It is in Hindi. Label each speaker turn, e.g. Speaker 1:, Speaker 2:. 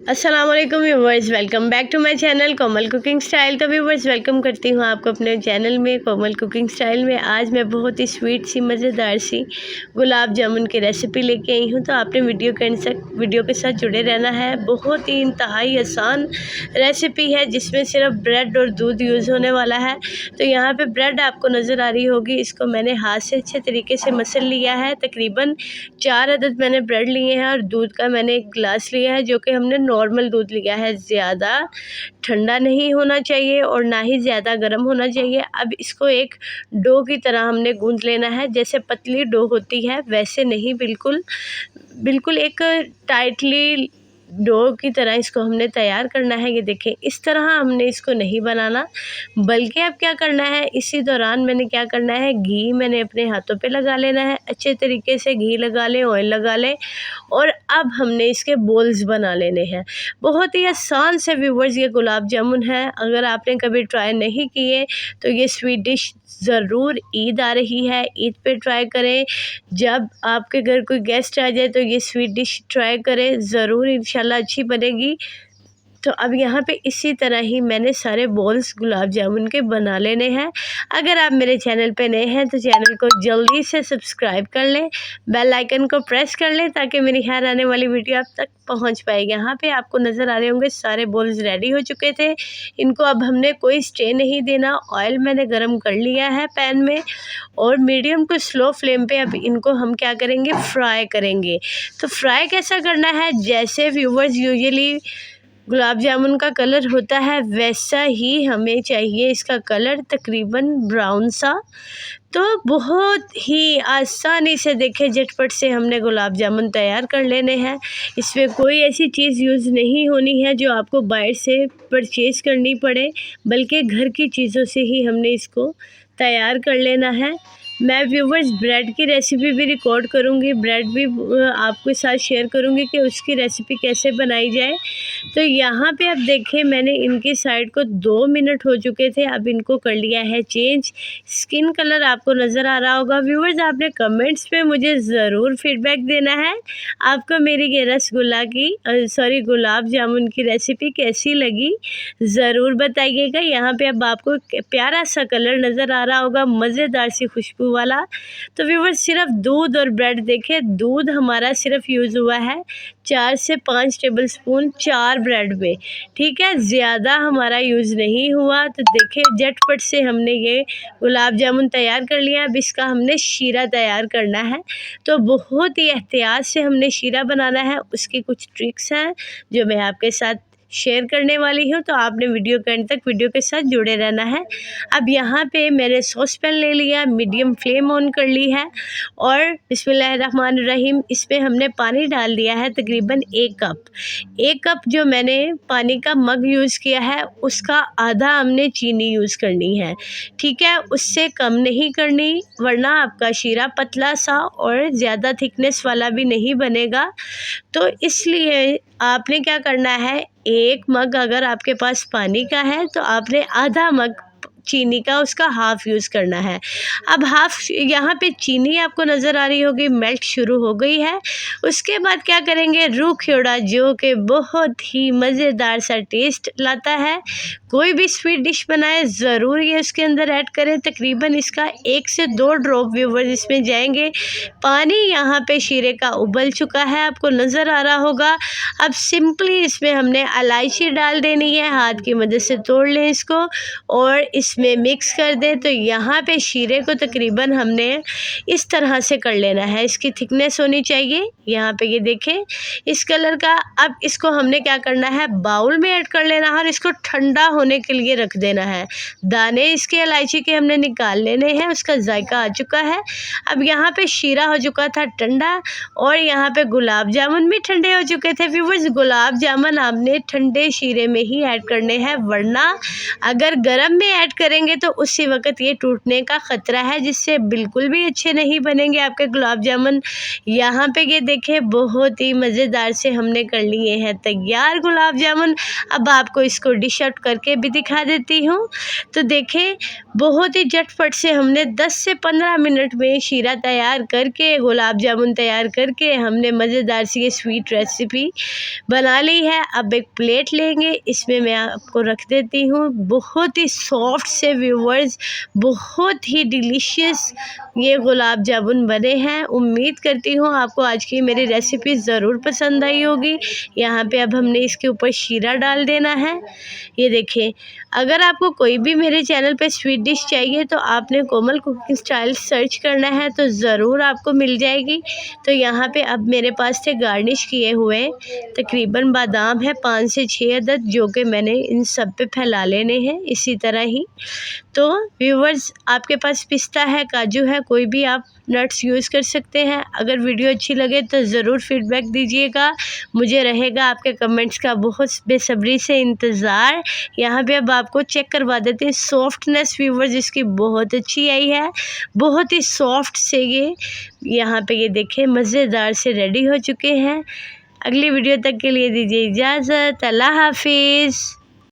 Speaker 1: अस्सलाम वालेकुम viewers, welcome back to my channel Komal cooking style. तो व्यूवर्स, वेलकम करती हूँ आपको अपने चैनल में कोमल कुकिंग स्टाइल में। आज मैं बहुत ही स्वीट सी मज़ेदार सी गुलाब जामुन की रेसिपी लेके आई हूँ। तो आपने वीडियो के साथ जुड़े रहना है। बहुत ही इंतहाई आसान रेसिपी है जिसमें सिर्फ ब्रेड और दूध यूज़ होने वाला है। तो यहाँ पर ब्रेड आपको नज़र आ रही होगी, इसको मैंने हाथ से अच्छे तरीके से मसल लिया है। तकरीबन 4 अदद मैंने ब्रेड लिए हैं और दूध का मैंने एक गिलास लिया है, जो कि हमने नॉर्मल दूध लिया है। ज़्यादा ठंडा नहीं होना चाहिए और ना ही ज़्यादा गर्म होना चाहिए। अब इसको एक डो की तरह हमने गूंथ लेना है। जैसे पतली डो होती है वैसे नहीं, बिल्कुल एक टाइटली डो की तरह इसको हमने तैयार करना है। ये देखें, इस तरह हमने इसको नहीं बनाना, बल्कि अब क्या करना है, इसी दौरान मैंने क्या करना है, घी मैंने अपने हाथों पे लगा लेना है। अच्छे तरीके से घी लगा लें, ऑयल लगा लें और अब हमने इसके बोल्स बना लेने हैं। बहुत ही आसान से व्यूवर्स ये गुलाब जामुन है। अगर आपने कभी ट्राई नहीं किए तो ये स्वीट डिश ज़रूर, ईद आ रही है, ईद पे ट्राई करें। जब आपके घर कोई गेस्ट आ जाए तो ये स्वीट डिश ट्राई करें ज़रूर, इंशाल्लाह अच्छी बनेगी। तो अब यहाँ पे इसी तरह ही मैंने सारे बॉल्स गुलाब जामुन के बना लेने हैं। अगर आप मेरे चैनल पे नए हैं तो चैनल को जल्दी से सब्सक्राइब कर लें, बेल आइकन को प्रेस कर लें ताकि मेरी हर आने वाली वीडियो आप तक पहुंच पाएगी। यहाँ पे आपको नज़र आ रहे होंगे सारे बॉल्स रेडी हो चुके थे। इनको अब हमने कोई स्टे नहीं देना। ऑयल मैंने गर्म कर लिया है पैन में और मीडियम टू स्लो फ्लेम पे अब इनको हम क्या करेंगे, फ्राई करेंगे। तो फ्राई कैसा करना है, जैसे व्यूवर्स यूजुअली गुलाब जामुन का कलर होता है वैसा ही हमें चाहिए इसका कलर, तकरीबन ब्राउन सा। तो बहुत ही आसानी से देखें, झटपट से हमने गुलाब जामुन तैयार कर लेने हैं। इसमें कोई ऐसी चीज़ यूज़ नहीं होनी है जो आपको बाहर से परचेज़ करनी पड़े, बल्कि घर की चीज़ों से ही हमने इसको तैयार कर लेना है। मैं व्यूवर्स ब्रेड की रेसिपी भी रिकॉर्ड करूँगी, ब्रेड भी आपके साथ शेयर करूँगी कि उसकी रेसिपी कैसे बनाई जाए। तो यहाँ पे आप देखें, मैंने इनकी साइड को 2 मिनट हो चुके थे, अब इनको कर लिया है चेंज। स्किन कलर आपको नज़र आ रहा होगा। व्यूवर्स, आपने कमेंट्स में मुझे ज़रूर फीडबैक देना है, आपको मेरी ये गुलाब जामुन की रेसिपी कैसी लगी, ज़रूर बताइएगा। यहाँ पे अब आपको प्यारा सा कलर नज़र आ रहा होगा, मज़ेदार सी खुशबू वाला। तो व्यूवर्स, सिर्फ दूध और ब्रेड देखें, दूध हमारा सिर्फ यूज़ हुआ है 4 से 5 टेबल स्पून 4 ब्रेड में, ठीक है, ज़्यादा हमारा यूज़ नहीं हुआ। तो देखिए, झटपट से हमने ये गुलाब जामुन तैयार कर लिया। अब इसका हमने शीरा तैयार करना है। तो बहुत ही एहतियात से हमने शीरा बनाना है। उसकी कुछ ट्रिक्स हैं जो मैं आपके साथ शेयर करने वाली हूँ, तो आपने वीडियो के अंत तक वीडियो के साथ जुड़े रहना है। अब यहाँ पे मैंने सॉस पैन ले लिया, मीडियम फ्लेम ऑन कर ली है और बिस्मिल्लाहिर्रहमानिर्रहीम इसमें हमने पानी डाल दिया है तकरीबन 1 कप जो मैंने पानी का मग यूज़ किया है उसका आधा हमने चीनी यूज़ करनी है, ठीक है, उससे कम नहीं करनी, वरना आपका शीरा पतला सा और ज़्यादा थिकनेस वाला भी नहीं बनेगा। तो इसलिए आपने क्या करना है, 1 मग अगर आपके पास पानी का है तो आपने आधा मग चीनी का उसका हाफ़ यूज़ करना है। अब यहाँ पे चीनी आपको नज़र आ रही होगी मेल्ट शुरू हो गई है। उसके बाद क्या करेंगे, रूह ख्योड़ा, जो कि बहुत ही मज़ेदार सा टेस्ट लाता है। कोई भी स्वीट डिश बनाए ज़रूर ये उसके अंदर ऐड करें। तकरीबन इसका 1 से 2 ड्रॉप व्यूवर्स इसमें जाएंगे। पानी यहाँ पे शीरे का उबल चुका है, आपको नज़र आ रहा होगा। अब सिंपली इसमें हमने इलायची डाल देनी है, हाथ की मदद से तोड़ लें इसको और इसमें मिक्स कर दें। तो यहाँ पे शीरे को तकरीबन हमने इस तरह से कर लेना है, इसकी थिकनेस होनी चाहिए। यहाँ पे ये देखें इस कलर का। अब इसको हमने क्या करना है, बाउल में ऐड कर लेना है और इसको ठंडा होने के लिए रख देना है। दाने इसके इलायची के हमने निकाल लेने हैं, उसका जायका आ चुका है। अब यहाँ पे शीरा हो चुका था ठंडा और यहाँ पे गुलाब जामुन भी ठंडे हो चुके थे। व्यूअर्स, गुलाब जामुन आपने ठंडे शीरे में ही ऐड करने हैं, वरना अगर गर्म में ऐड करेंगे तो उसी वक्त ये टूटने का ख़तरा है, जिससे बिल्कुल भी अच्छे नहीं बनेंगे आपके गुलाब जामुन। यहाँ पे ये देखें बहुत ही मज़ेदार से हमने कर लिए हैं तैयार गुलाब जामुन। अब आपको इसको डिश आउट करके भी दिखा देती हूँ। तो देखें बहुत ही झटपट से हमने 10 से 15 मिनट में शीरा तैयार करके, गुलाब जामुन तैयार करके हमने मज़ेदार सी ये स्वीट रेसिपी बना ली है। अब एक प्लेट लेंगे, इसमें मैं आपको रख देती हूँ। बहुत ही सॉफ्ट से व्यूवर्स, बहुत ही डिलीशियस ये गुलाब जामुन बने हैं। उम्मीद करती हूँ आपको आज की मेरी रेसिपी ज़रूर पसंद आई होगी। यहाँ पे अब हमने इसके ऊपर शीरा डाल देना है। ये देखें, अगर आपको कोई भी मेरे चैनल पे स्वीट डिश चाहिए तो आपने कोमल कुकिंग स्टाइल सर्च करना है तो ज़रूर आपको मिल जाएगी। तो यहाँ पे अब मेरे पास से गार्निश किए हुए तकरीबन बादाम है 5 से 6 अदद, जो कि मैंने इन सब पे फैला लेने हैं इसी तरह ही। तो व्यूवर्स, आपके पास पिस्ता है, काजू है, कोई भी आप नट्स यूज़ कर सकते हैं। अगर वीडियो अच्छी लगे तो ज़रूर फीडबैक दीजिएगा, मुझे रहेगा आपके कमेंट्स का बहुत बेसब्री से इंतज़ार। यहाँ पे अब आपको चेक करवा देते हैं सॉफ्टनेस व्यूवर्स, इसकी बहुत अच्छी आई है, बहुत ही सॉफ्ट से ये यहाँ पे ये देखें मज़ेदार से रेडी हो चुके हैं। अगली वीडियो तक के लिए दीजिए इजाज़त। अल्लाह हाफिज़।